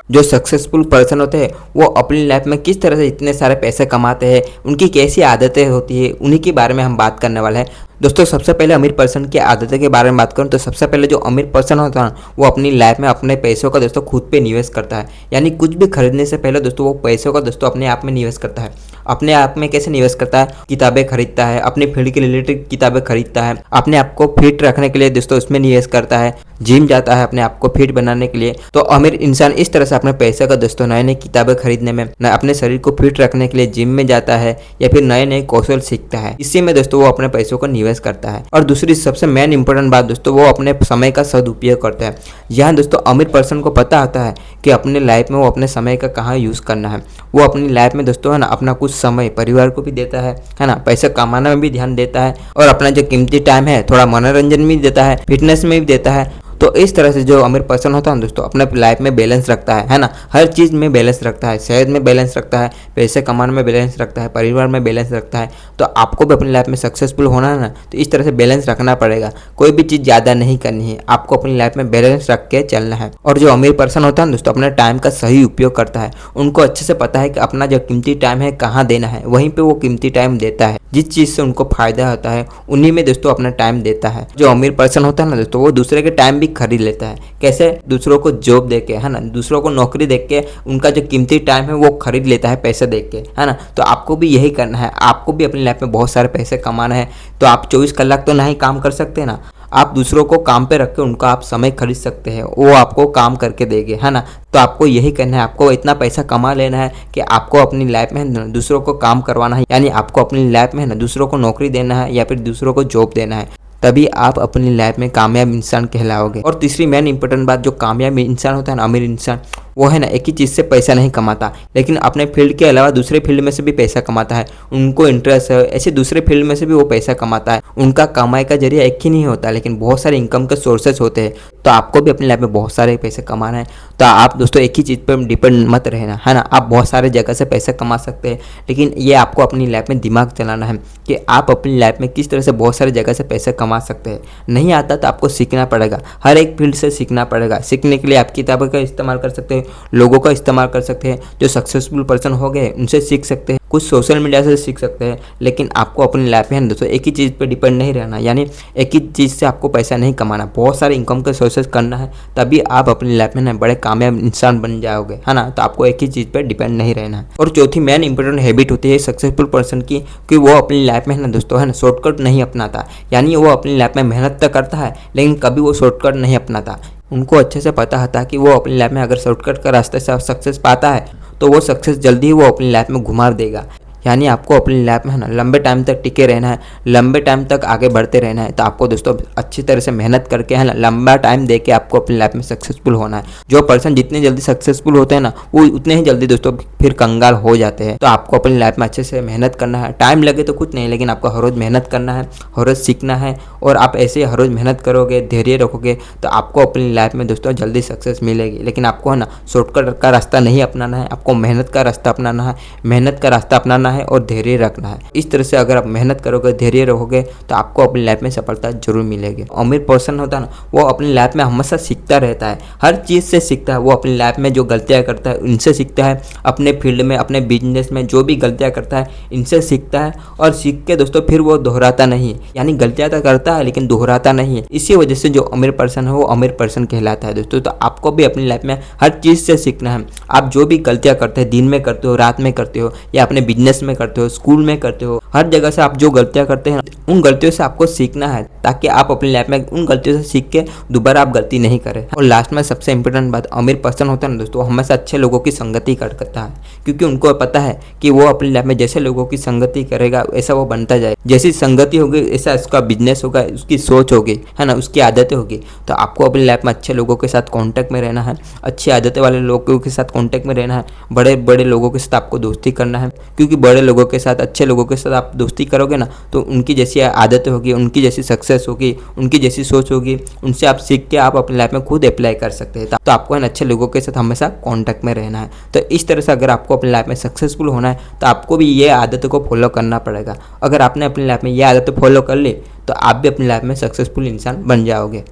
जो successful person होते हैं वो अपनी लाइफ में किस तरह से इतने सारे पैसे कमाते हैं, उनकी कैसी आदतें होती है, उन्हीं के बारे में हम बात करने वाले हैं। दोस्तों सबसे पहले अमीर पर्सन की आदतें के बारे में बात करूं तो सबसे पहले जो अमीर पर्सन होता है ना वो अपनी लाइफ में अपने पैसों का दोस्तों खुद पे निवेश करता है। यानी कुछ भी खरीदने से पहले दोस्तों वो पैसों का दोस्तों अपने आप में निवेश करता है। अपने आप में कैसे निवेश करता है? किताबें खरीदता है, अपनी फील्ड के रिलेटेड किताबें खरीदता है, अपने आप को फिट रखने के लिए दोस्तों उसमें निवेश करता है, जिम जाता है अपने आप को फिट बनाने के लिए। तो अमीर इंसान इस तरह से अपने पैसे का दोस्तों नए नए किताबें खरीदने में, अपने शरीर को फिट रखने के लिए जिम में जाता है या फिर नए नए कौशल सीखता है। इसी में दोस्तों वो अपने पैसों को निवेश करता है। और दूसरी सबसे मेन इंपॉर्टेंट बात दोस्तों वो अपने समय का सदुपयोग करता है। यहाँ दोस्तों अमीर पर्सन को पता होता है कि अपने लाइफ में वो अपने समय का कहाँ यूज़ करना है। वो अपनी लाइफ में दोस्तों है ना अपना कुछ समय परिवार को भी देता है ना, पैसा कमाने में भी ध्यान देता है और अपना जो कीमती टाइम है थोड़ा मनोरंजन में भी देता है, फिटनेस में भी देता है। तो इस तरह से जो अमीर पर्सन होता है दोस्तों अपने लाइफ में बैलेंस रखता है ना, हर चीज़ में बैलेंस रखता है, सेहत में बैलेंस रखता है, पैसे कमाने में बैलेंस रखता है, परिवार में बैलेंस रखता है। तो आपको भी अपनी लाइफ में सक्सेसफुल होना है ना तो इस तरह से बैलेंस रखना पड़ेगा। कोई भी चीज़ ज़्यादा नहीं करनी है, आपको अपनी लाइफ में बैलेंस रख के चलना है। और जो अमीर पर्सन होता है दोस्तों अपने टाइम का सही उपयोग करता है। उनको अच्छे से पता है कि अपना जो कीमती टाइम है कहाँ देना है, वहीं पर वो कीमती टाइम देता है। जिस चीज़ से उनको फायदा होता है उन्हीं में दोस्तों अपना टाइम देता है। जो अमीर पर्सन होता है ना दोस्तों वो दूसरे के टाइम भी खरीद लेता है। कैसे? दूसरों को जॉब देके है ना, दूसरों को नौकरी देके उनका जो कीमती टाइम है वो खरीद लेता है पैसे देके, है ना। तो आपको भी यही करना है। आपको भी अपनी लाइफ में बहुत सारे पैसे कमाना है। तो आप 24 कलाक तो नहीं काम कर सकते ना, आप दूसरों को काम पे रख के उनका आप समय खरीद सकते हैं, वो आपको काम करके देंगे, है ना। तो आपको यही करना है, आपको इतना पैसा कमा लेना है कि आपको अपनी लाइफ में दूसरों को काम करवाना है। यानी आपको अपनी लाइफ में ना दूसरों को नौकरी देना है या फिर दूसरों को जॉब देना है, तभी आप अपनी लाइफ में कामयाब इंसान कहलाओगे। और तीसरी मेन इंपॉर्टेंट बात, जो कामयाब इंसान होता है ना अमीर इंसान, वो है ना एक ही चीज़ से पैसा नहीं कमाता, लेकिन अपने फील्ड के अलावा दूसरे फील्ड में से भी पैसा कमाता है। उनको इंटरेस्ट है ऐसे दूसरे फील्ड में से भी वो पैसा कमाता है। उनका कमाई का जरिया एक ही नहीं होता, लेकिन बहुत सारे इनकम के सोर्सेज होते हैं। तो आपको भी अपनी लाइफ में बहुत सारे पैसे कमाना है। तो आप दोस्तों एक ही चीज़ पर डिपेंड मत रहना, है ना। आप बहुत सारे जगह से पैसा कमा सकते हैं, लेकिन ये आपको अपनी लाइफ में दिमाग चलाना है कि आप अपनी लाइफ में किस तरह से बहुत सारे जगह से पैसे कमा सकते हैं। नहीं आता तो आपको सीखना पड़ेगा, हर एक फील्ड से सीखना पड़ेगा। सीखने के लिए आप किताबों का इस्तेमाल कर सकते हैं, लोगों का इस्तेमाल कर सकते हैं, जो सक्सेसफुल पर्सन हो गए उनसे सीख सकते हैं, कुछ सोशल मीडिया से सीख सकते हैं। लेकिन आपको अपनी लाइफ में दोस्तों एक ही चीज़ पर डिपेंड नहीं रहना, यानी एक ही चीज़ से आपको पैसा नहीं कमाना, बहुत सारे इनकम के सोर्सेज करना है, तभी आप अपनी लाइफ में ना बड़े कामयाब इंसान बन जाओगे, है ना। तो आपको एक ही चीज़ पर डिपेंड नहीं रहना है। और चौथी मेन इंपॉर्टेंट हैबिट होती है सक्सेसफुल पर्सन की कि वो अपनी लाइफ में ना दोस्तों है ना शॉर्टकट नहीं अपनाता। यानी वो अपनी लाइफ में मेहनत तो करता है लेकिन कभी वो शॉर्टकट नहीं अपनाता। उनको अच्छे से पता होता है कि वो अपनी लाइफ में अगर शॉर्टकट का रास्ते से सक्सेस पाता है तो वो सक्सेस जल्दी ही वो अपनी लाइफ में घुमा देगा। यानी आपको अपनी लाइफ में है ना लंबे टाइम तक टिके रहना है, लंबे टाइम तक आगे बढ़ते रहना है। तो आपको दोस्तों अच्छी तरह से मेहनत करके है ना लंबा टाइम दे के आपको अपनी लाइफ में सक्सेसफुल होना है। जो पर्सन जितने जल्दी सक्सेसफुल होते हैं ना वो उतने ही जल्दी दोस्तों फिर कंगाल हो जाते हैं। तो आपको अपनी लाइफ में अच्छे से मेहनत करना है। टाइम लगे तो कुछ नहीं, लेकिन आपको हर रोज़ मेहनत करना है, हर रोज़ सीखना है। और आप ऐसे हर रोज़ मेहनत करोगे, धैर्य रखोगे तो आपको अपनी लाइफ में दोस्तों जल्दी सक्सेस मिलेगी। लेकिन आपको है ना शॉर्टकट का रास्ता नहीं अपनाना है, आपको मेहनत का रास्ता अपनाना है, मेहनत का रास्ता अपनाना है और धैर्य रखना है। इस तरह से अगर आप मेहनत करोगे, धैर्य रखोगे तो आपको अपनी लाइफ में सफलता जरूर मिलेगी। अमीर पर्सन होता है ना वो अपनी लाइफ में हमेशा सीखता रहता है, हर चीज़ से सीखता है। वो अपनी लाइफ में जो गलतियाँ करता है उनसे सीखता है, अपने फील्ड में अपने बिजनेस में जो भी गलतियाँ करता है इनसे सीखता है। और सीख के दोस्तों फिर वो दोहराता नहीं है, यानी गलतियाँ तो करता है लेकिन दोहराता नहीं है। इसी वजह से जो अमीर पर्सन है वो अमीर पर्सन कहलाता है दोस्तों। तो आपको भी अपनी लाइफ में हर चीज़ से सीखना है। आप जो भी गलतियाँ करते हैं, दिन में करते हो, रात में करते हो, या अपने बिजनेस में करते हो, स्कूल में करते हो, हर जगह से आप जो गलतियां करते हैं उन गलतियों से आपको सीखना है, ताकि आप अपनी लाइफ में उन गलतियों से सीख के दोबारा आप गलती नहीं करें। और लास्ट में सबसे इंपॉर्टेंट बात, अमीर पर्सन होता है ना दोस्तों हमेशा अच्छे लोगों की संगति करता है, क्योंकि उनको पता है कि वो अपनी लाइफ में जैसे लोगों की संगति करेगा वैसा वो बनता जाए। जैसी संगति होगी ऐसा उसका बिजनेस होगा, उसकी सोच होगी, है ना, उसकी आदतें होगी। तो आपको अपनी लाइफ में अच्छे लोगों के साथ कॉन्टैक्ट में रहना है, अच्छी आदतें वाले लोगों के साथ कॉन्टैक्ट में रहना है, बड़े बड़े लोगों के साथ आपको दोस्ती करना है। क्योंकि बड़े लोगों के साथ, अच्छे लोगों के साथ आप दोस्ती करोगे ना तो उनकी जैसी आदतें होगी, उनकी जैसी सक्सेस होगी, उनकी जैसी सोच होगी, उनसे आप सीख के आप अपनी लाइफ में खुद अप्लाई कर सकते हैं। तो आपको अच्छे लोगों के साथ हमेशा कॉन्टैक्ट में रहना है। तो इस तरह से अगर आपको अपनी लाइफ में सक्सेसफुल होना है तो आपको भी ये आदतों को फॉलो करना पड़ेगा। अगर आपने अपनी लाइफ में ये आदतें फॉलो कर ली तो आप भी अपनी लाइफ में सक्सेसफुल इंसान बन जाओगे।